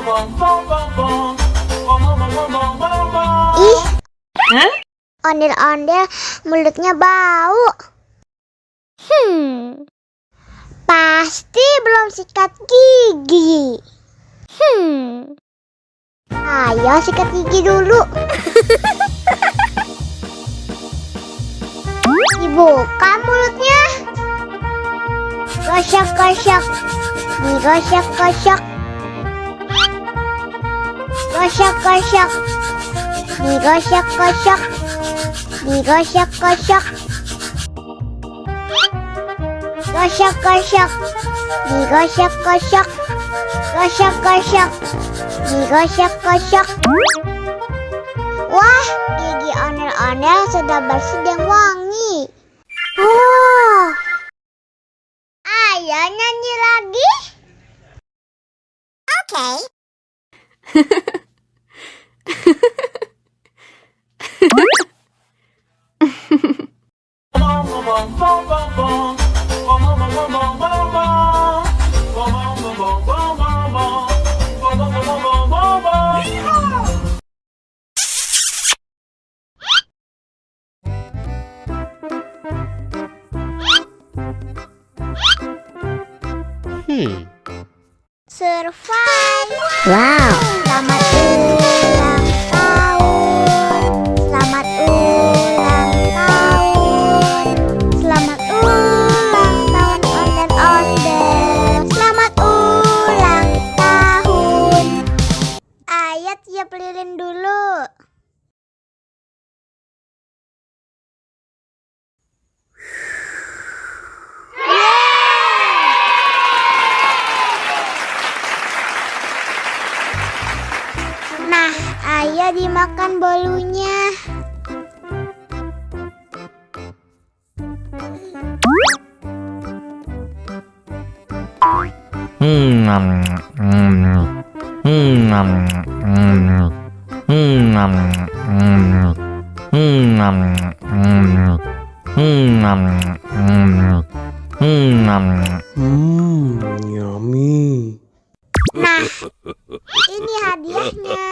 Ih, ondel-ondel mulutnya bau. Pasti belum sikat gigi. Ayo sikat gigi dulu. Dibuka mulutnya. Gosok-gosok. Digosok-gosok. Gosok-gosok. Digosok-gosok. Digosok-gosok. Gosok-gosok. Digosok-gosok. Gosok-gosok. Digosok-gosok. Wah, gigi ondel-ondel sudah bersih dan wangi. Oh, ayo nyanyi lagi. Oke. Survive. Wow. Selamat ulang tahun. Selamat ulang tahun. Selamat ulang tahun ondel-ondel. Selamat ulang tahun. Ayo tiup lilin dulu. Nah, ayo dimakan bolunya. Yummy. Nah, ini hadiahnya.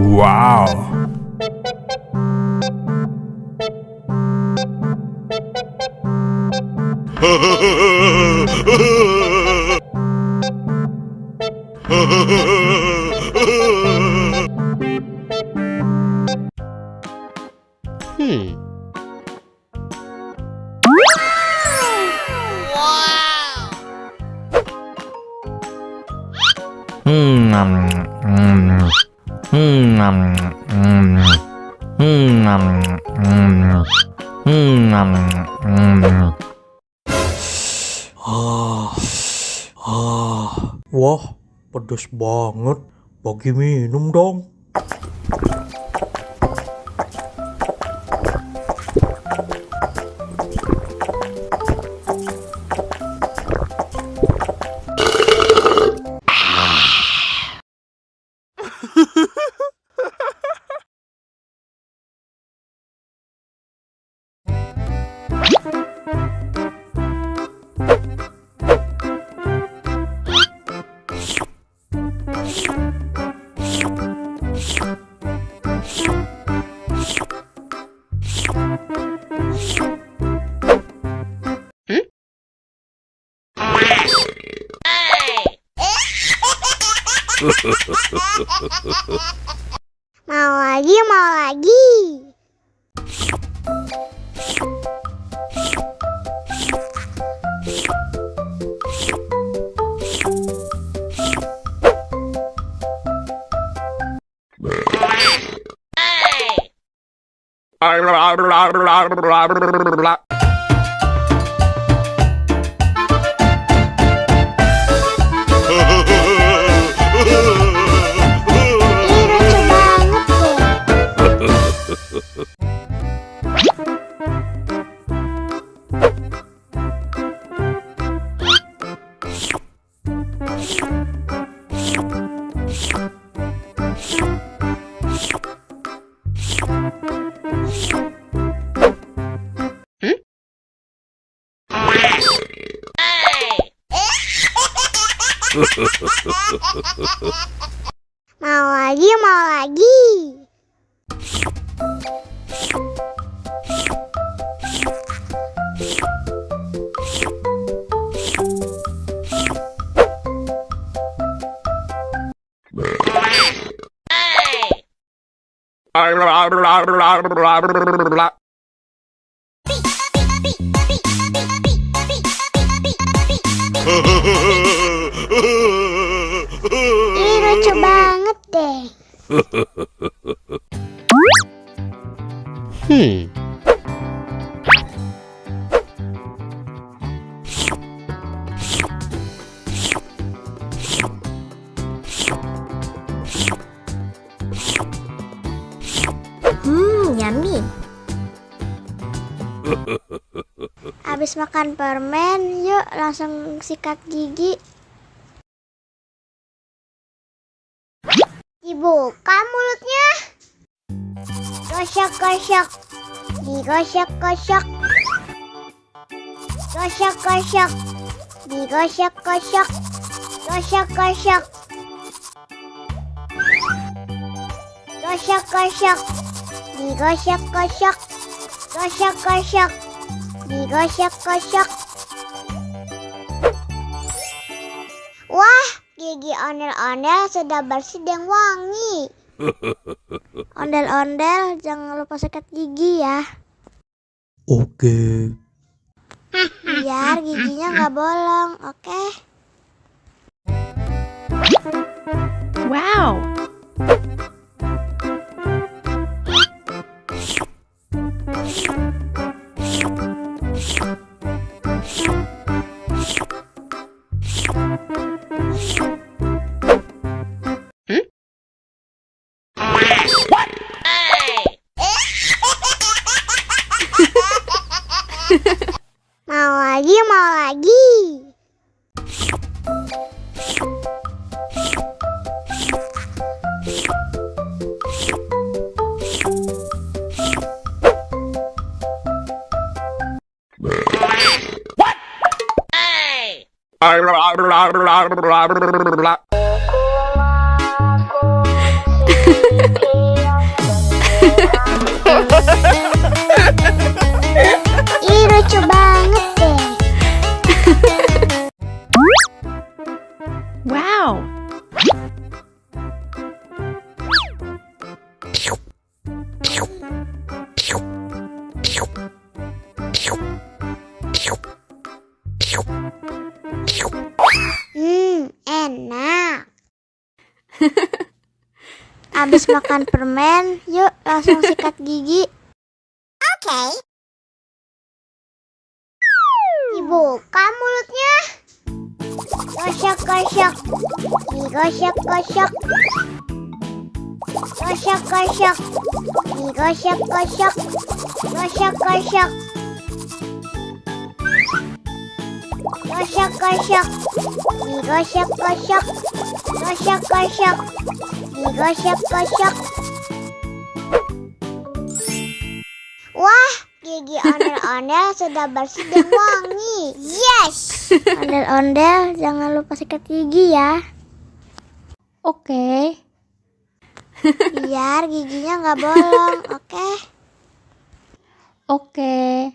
Wow. Wah, pedes banget. Bagi minum dong. Mau lagi, mau lagi. Mau lagi, mau lagi. Ih, lucu banget deh. Yummy. Habis makan permen, yuk langsung sikat gigi. Dibuka mulutnya. Gosok-gosok. Digosok-gosok. Gosok-gosok. Digosok-gosok. Gosok-gosok. Gosok-gosok. Digosok-gosok. Gosok-gosok. Digosok-gosok. Wah, gigi ondel-ondel sudah bersih dan wangi. Ondel-ondel, jangan lupa sikat gigi ya. Oke. Biar giginya nggak bolong, oke? Wow! Mau lagi, mau lagi. Ih, lucu banget deh. Wow! Enak. Habis makan permen, yuk langsung sikat gigi. Oke. Dibuka mulutnya. Gosok-gosok. Digosok-gosok. Gosok-gosok. Digosok-gosok. Gosok-gosok. Gosok-gosok. Digosok-gosok. Gosok-gosok. Digosok-gosok. Wah, gigi ondel-ondel sudah bersih dan wangi. Yes. Ondel-ondel, jangan lupa sikat gigi ya. Oke. Biar giginya nggak bolong, oke? Oke.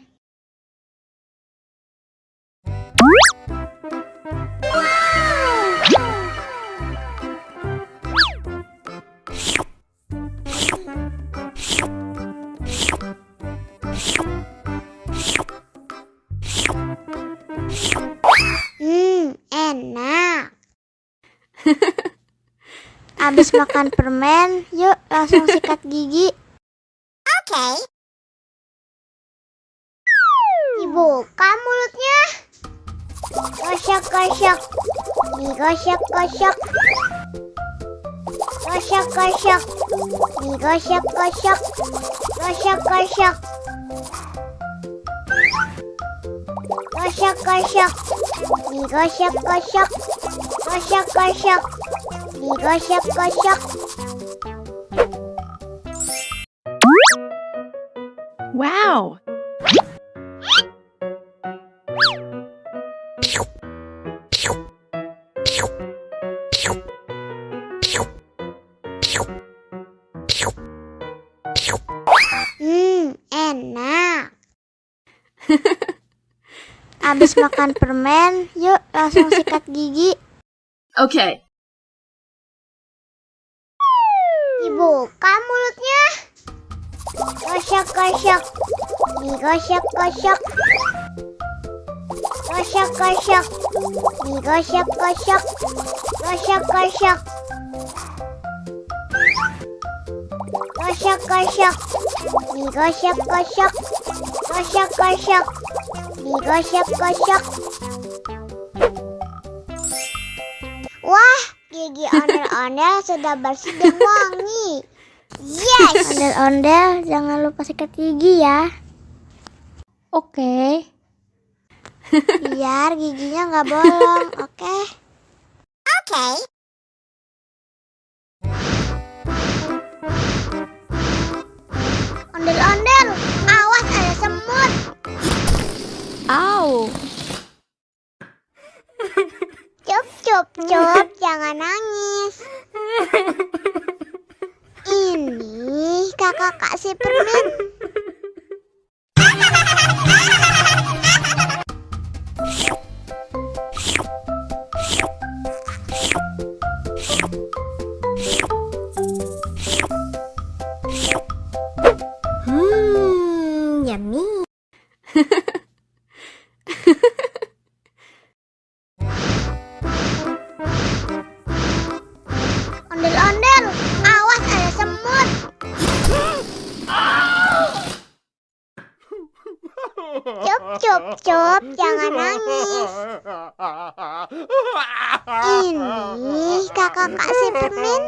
Enak. Habis makan permen, yuk langsung sikat gigi. Oke. Dibuka mulutnya. Gosok-gosok. Digosok-gosok. Gosok-gosok. Digosok-gosok. Gosok-gosok. Gosok-gosok. Digosok-gosok. Gosok-gosok. Digosok-gosok. Wow! Habis makan permen, yuk langsung sikat gigi. Okay. Dibuka mulutnya. Gosok-gosok. Digosok-gosok. Gosok-gosok. Digosok-gosok. Gosok-gosok. Gosok-gosok. Digosok-gosok. Gosok-gosok. Digosok-gosok. Wah, gigi ondel-ondel sudah bersih dan wangi. Yes! Ondel-ondel, jangan lupa sikat gigi ya. Oke. Biar giginya nggak bolong, oke? Oke. Ondel-ondel, awas ada semut. Au. Cup, cup, cup, jangan nangis. Ini kakak kasih permen. Yummy. Ondel-ondel, awas ada semut. Cup, cup, cup, jangan nangis. Ini kakak kasih permen.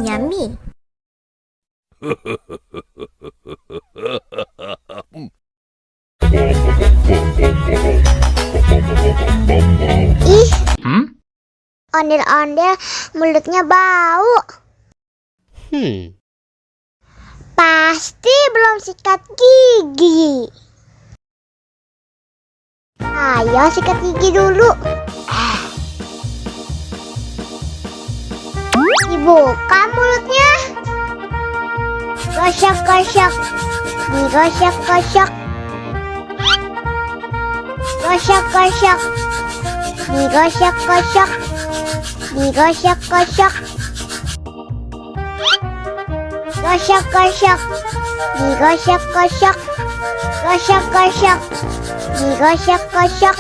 Yummy. Ih, ondel-ondel mulutnya bau. Pasti belum sikat gigi. Ayo sikat gigi dulu. Dibuka mulutnya. Gosok-gosok. Digosok-gosok. Gosok-gosok. Digosok-gosok. Digosok-gosok. Gosok-gosok. Digosok-gosok. Gosok-gosok. Digosok-gosok.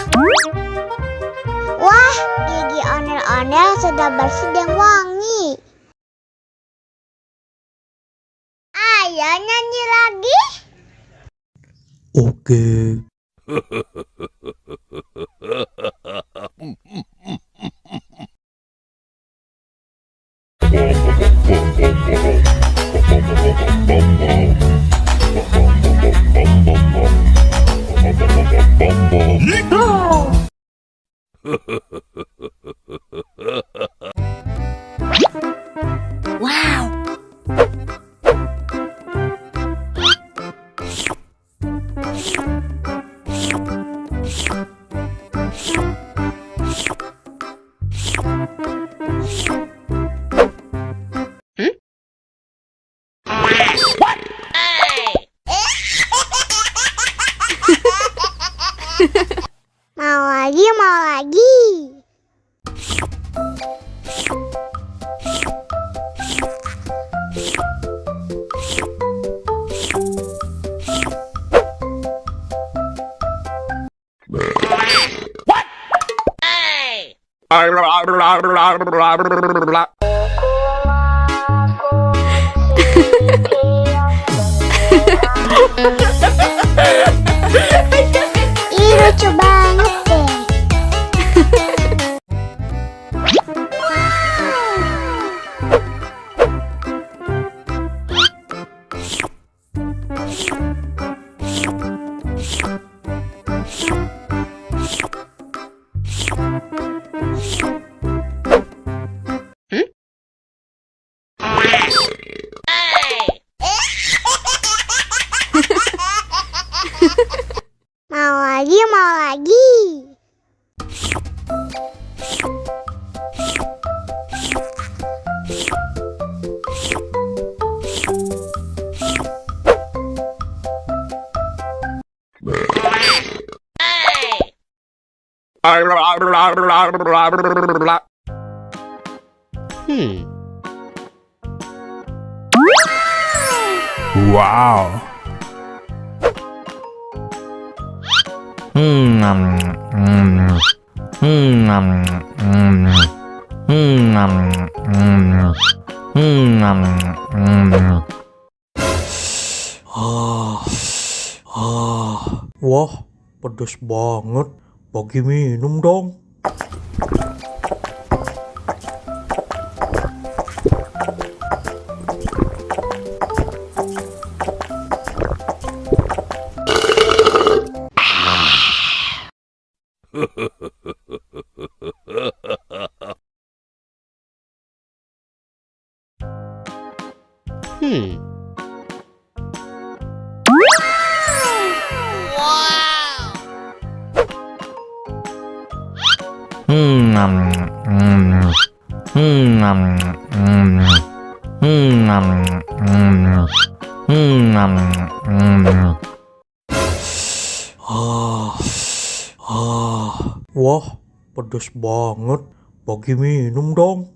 Wah, gigi ondel-ondel sudah bersih dan wangi. Ayo nyanyi lagi. Oke. Wow. Mau lagi, mau lagi. Ih, lucu banget deh. Wow. Wah, pedes banget. Bagi minum dong. Wah, pedes banget. Bagi minum dong.